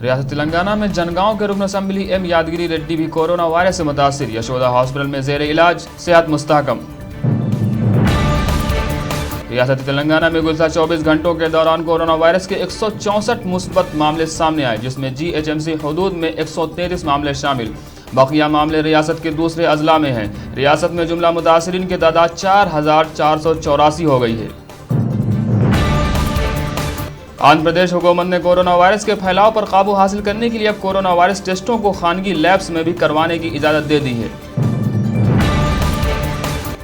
रियासत तेलंगाना में जनगांव के रुकन असम्बली एम यादगिरी रेड्डी भी कोरोना वायरस से मुतासिर। यशोदा हॉस्पिटल में जेर इलाज, सेहत मुस्तहकम। रियासत तेलंगाना में गुज़श्ता 24 घंटों के दौरान कोरोना वायरस के 164 मुस्बत मामले सामने आए, जिसमें GHMC हदूद में 133 मामले शामिल। बकिया मामले रियासत के दूसरे अजला में हैं। रियासत में जुमला मुतासिरीन की तादाद 4484 हो गई है। आंध्र प्रदेश हुकूमत ने कोरोना वायरस के फैलाव पर काबू हासिल करने के लिए अब कोरोना वायरस टेस्टों को खानगी लैब्स में भी करवाने की इजाज़त दे दी है।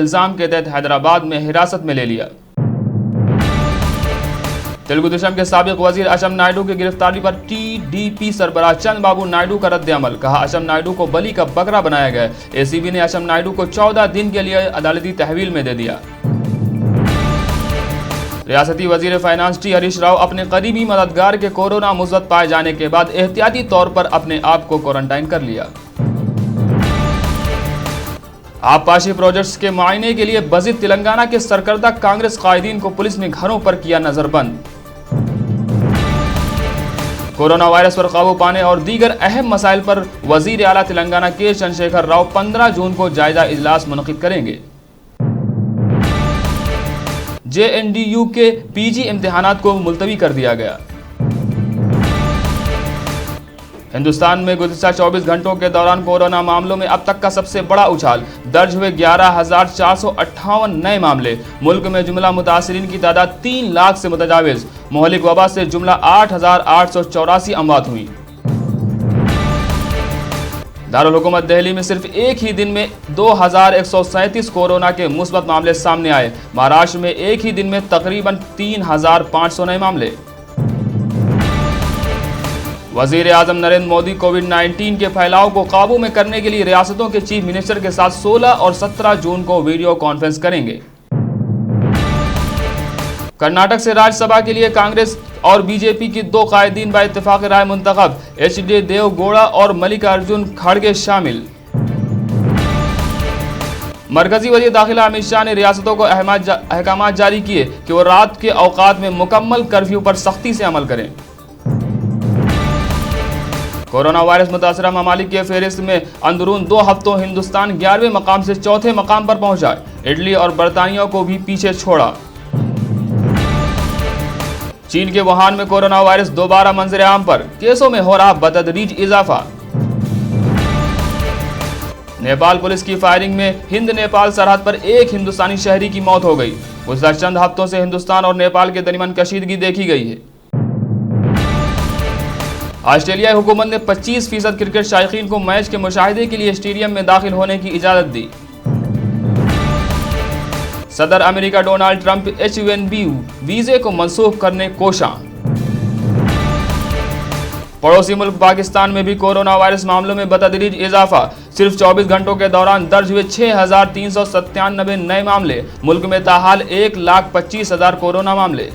इल्जाम के तहत हैदराबाद में हिरासत में ले लिया। तेलुगु देशम के साबिक वजीर अचम नायडू की गिरफ्तारी पर TDP सरबराह चंद बाबू नायडू का रद्द अमल। कहा, अचम नायडू को बलि का बकरा बनाया गया। ACB ने अचम नायडू को 14 दिन के लिए अदालती तहवील में दे दिया। रियासती वजीर फाइनेंस T हरीश राव अपने करीबी मददगार के कोरोना मुस्बत पाए जाने के बाद एहतियाती तौर पर अपने आप को क्वारंटाइन कर लिया। आबपाशी प्रोजेक्ट्स के मुआयने के लिए बजित तेलंगाना के सरकर्दा कांग्रेस कायदीन को पुलिस ने घरों पर किया नजरबंद। कोरोना वायरस पर काबू पाने और दीगर अहम मसाइल पर वजीर आला तेलंगाना के चंद्रशेखर राव 15 जून को जायजा इजलास मुनक़िद करेंगे। JNDU के PG इम्तिहानात को मुलतवी कर दिया गया। हिंदुस्तान में गुज़श्ता 24 घंटों के दौरान कोरोना मामलों में अब तक का सबसे बड़ा उछाल, दर्ज हुए 11,458 नए मामले। मुल्क में जुमला मुतासिरीन की तादाद 3 लाख से मुतजाविज। मोहलिक वबा से जुमला 8,884 अमवात हुई। दारुल हुकूमत दिल्ली में सिर्फ एक ही दिन में 2,137 कोरोना के मुस्बत मामले सामने आए। महाराष्ट्र में एक ही दिन में तकरीबन 3,500 नए मामले। वजीर आजम नरेंद्र मोदी कोविड-19 के फैलाव को काबू में करने के लिए रियासतों के चीफ मिनिस्टर के साथ 16 और 17 जून को वीडियो कॉन्फ्रेंस करेंगे। कर्नाटक से राज्यसभा के लिए कांग्रेस और बीजेपी की 2 कायदीन बा इत्तेफाक राय मुंतखब, HD देवगौड़ा और मल्लिकार्जुन खड़गे शामिल। मरकजी वजीर दाखिला अमित शाह ने रियासतों को अहकाम जारी किए कि वो रात के औकात में मुकम्मल कर्फ्यू पर सख्ती से अमल करें। कोरोना वायरस मुतासरा ममालिक के फहरिस्त में अंदरून 2 हफ्तों हिंदुस्तान 11वें मकाम से 4थे मकाम पर पहुंचा। इटली और बरतानिया को भी पीछे छोड़ा। चीन के वुहान में कोरोना वायरस दोबारा मंजर आम पर, केसों में हो रहा बतदरीज इजाफा। नेपाल पुलिस की फायरिंग में हिंद नेपाल सरहद पर एक हिंदुस्तानी शहरी की मौत हो गई। गुज़श्ता चंद हफ्तों से हिंदुस्तान और नेपाल के दरमियान कशीदगी देखी गई है। ऑस्ट्रेलियाई हुकूमत ने 25% क्रिकेट शायकीन को मैच के मुशाहिदे के लिए स्टेडियम में दाखिल होने की इजाज़त दी। सदर अमेरिका डोनाल्ड ट्रंप H1B वीजे को मनसूख करने कोशां। पड़ोसी मुल्क पाकिस्तान में भी कोरोना वायरस मामलों में बतदरीज इजाफा। सिर्फ 24 घंटों के दौरान दर्ज हुए 6,397 नए मामले। मुल्क में ताहाल 1,25,000 कोरोना मामले।